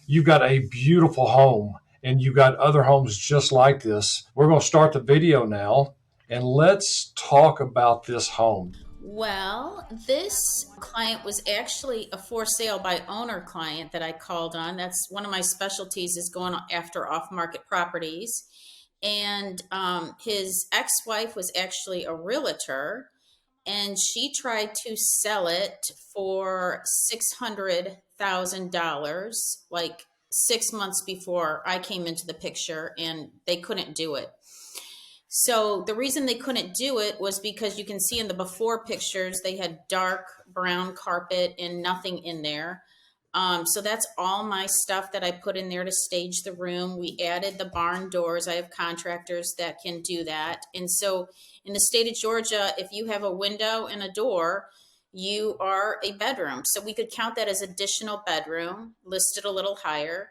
you've got a beautiful home and you've got other homes just like this. We're going to start the video now and let's talk about this home. Well, this client was actually a for sale by owner client that I called on. That's one of my specialties is going after off market properties. And his ex wife was actually a realtor, and she tried to sell it for $600,000, like 6 months before I came into the picture, and they couldn't do it. So the reason they couldn't do it was because you can see in the before pictures, they had dark brown carpet and nothing in there. So that's all my stuff that I put in there to stage the room. We added the barn doors. I have contractors that can do that. And so in the state of Georgia, if you have a window and a door, you are a bedroom. So we could count that as additional bedroom, listed a little higher,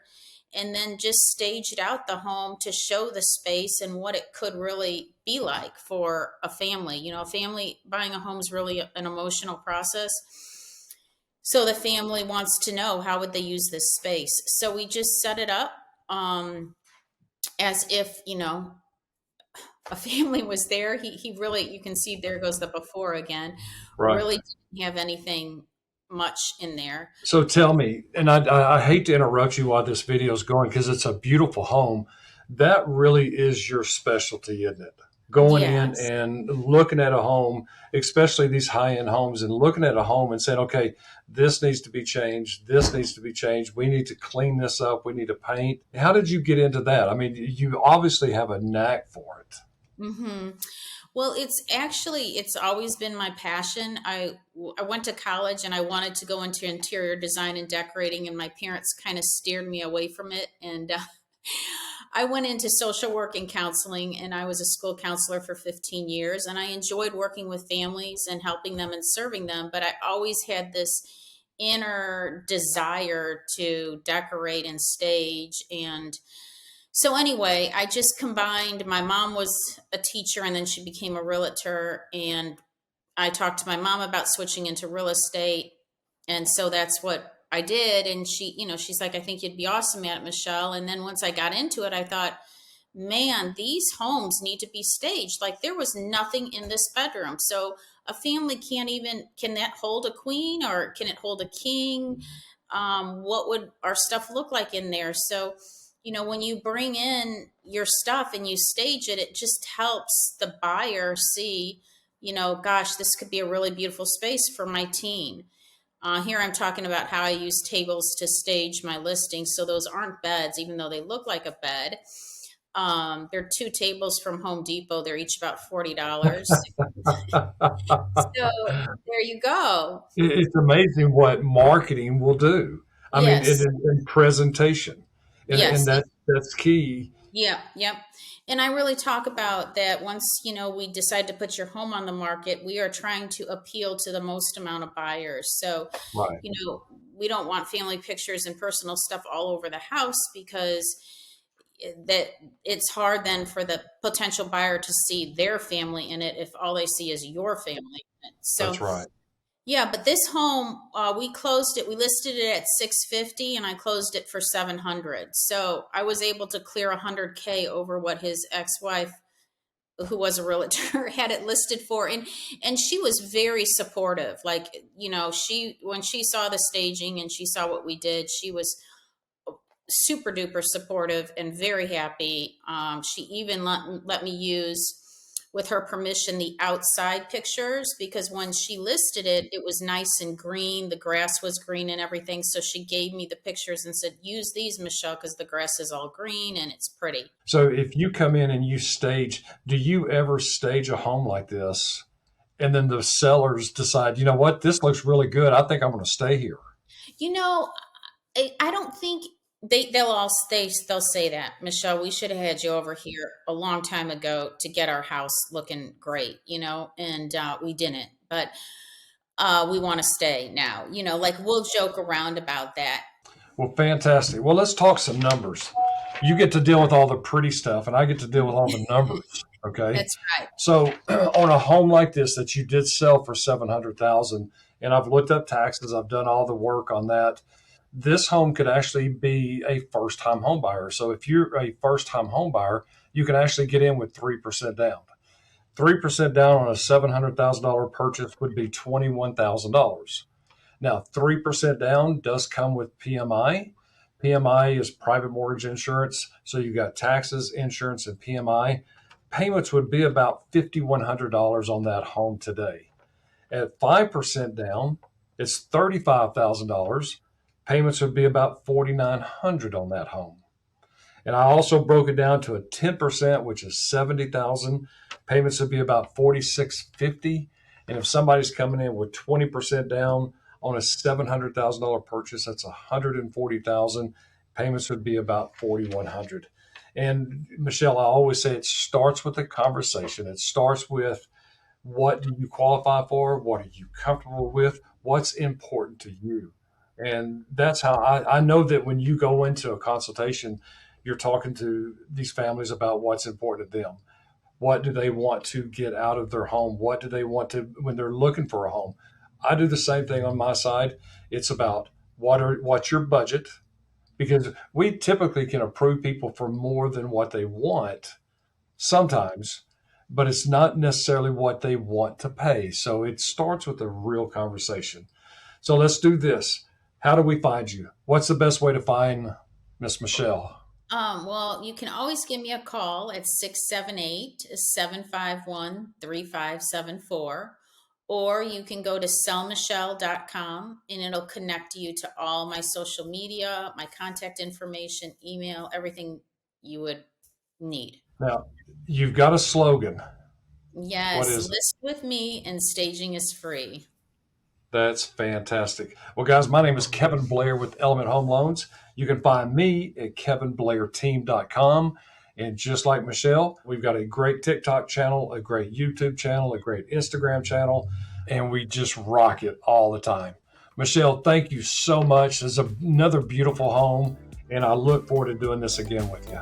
and then just staged out the home to show the space and what it could really be like for a family. You know, a family buying a home is really an emotional process. So the family wants to know how would they use this space. So we just set it up as if, a family was there. He really, you can see there goes the before again, Right. really didn't have anything much in there. So tell me, and I hate to interrupt you while this video is going because it's a beautiful home. That really is your specialty, isn't it? Going in Yes. and looking at a home, especially these high end homes, and looking at a home and saying, okay, this needs to be changed. This needs to be changed. We need to clean this up. We need to paint. How did you get into that? I mean, you obviously have a knack for it. Hmm. Well, it's always been my passion. I went to college and I wanted to go into interior design and decorating, and my parents kind of steered me away from it. And I went into social work and counseling, and I was a school counselor for 15 years, and I enjoyed working with families and helping them and serving them. But I always had this inner desire to decorate and stage. And so anyway, I just combined, my mom was a teacher and then she became a realtor, and I talked to my mom about switching into real estate. And so that's what I did. And she's like, I think you'd be awesome at it, Michelle. And then once I got into it, I thought, man, these homes need to be staged. Like there was nothing in this bedroom. So a family can that hold a queen or can it hold a king? What would our stuff look like in there? So, when you bring in your stuff and you stage it, it just helps the buyer see, gosh, this could be a really beautiful space for my teen. Here I'm talking about how I use tables to stage my listings. So those aren't beds, even though they look like a bed. They're two tables from Home Depot. They're each about $40. So there you go. It's amazing what marketing will do. I mean, Yes. in presentation, and Yes. that's key. Yeah, yep. And I really talk about that once, we decide to put your home on the market, we are trying to appeal to the most amount of buyers. So, Right. you know, we don't want family pictures and personal stuff all over the house because that it's hard then for the potential buyer to see their family in it if all they see is your family in it. That's So, right. yeah, but this home, we closed it. We listed it at 650, and I closed it for 700. So I was able to clear 100K over what his ex-wife, who was a realtor, had it listed for. And she was very supportive. Like, she when she saw the staging and she saw what we did, she was super duper supportive and very happy. She even let me use, with her permission, the outside pictures, because when she listed it, it was nice and green. The grass was green and everything. So she gave me the pictures and said, use these, Michelle, because the grass is all green and it's pretty. So if you come in and you stage, do you ever stage a home like this, and then the sellers decide, you know what, this looks really good. I think I'm going to stay here. You know, I don't think they'll say that, Michelle, we should have had you over here a long time ago to get our house looking great, and we didn't. But we want to stay now. Like we'll joke around about that. Well, fantastic. Well, let's talk some numbers. You get to deal with all the pretty stuff, and I get to deal with all the numbers. Okay. That's right. So on a home like this that you did sell for 700,000, and I've looked up taxes, I've done all the work on that. This home could actually be a first-time home buyer. So if you're a first-time home buyer, you can actually get in with 3% down. 3% down on a $700,000 purchase would be $21,000. Now, 3% down does come with PMI. PMI is private mortgage insurance. So you got taxes, insurance, and PMI. Payments would be about $5,100 on that home today. At 5% down, it's $35,000. Payments would be about $4,900 on that home. And I also broke it down to a 10%, which is $70,000. Payments would be about $4,650. And if somebody's coming in with 20% down on a $700,000 purchase, that's $140,000. Payments would be about $4,100. And Michelle, I always say it starts with a conversation. It starts with, what do you qualify for? What are you comfortable with? What's important to you? And that's how I know that when you go into a consultation, you're talking to these families about what's important to them. What do they want to get out of their home? What do they want to, when they're looking for a home? I do the same thing on my side. It's about what's your budget? Because we typically can approve people for more than what they want sometimes, but it's not necessarily what they want to pay. So it starts with a real conversation. So let's do this. How do we find you? What's the best way to find Miss Michelle? Well, you can always give me a call at 678-751-3574, or you can go to sellmichelle.com and it'll connect you to all my social media, my contact information, email, everything you would need. Now, you've got a slogan. What Yes, is it? list with me and staging is free. That's fantastic. Well, guys, my name is Kevin Blair with Element Home Loans. You can find me at kevinblairteam.com. And just like Michelle, we've got a great TikTok channel, a great YouTube channel, a great Instagram channel, and we just rock it all the time. Michelle, thank you so much. This is another beautiful home, and I look forward to doing this again with you.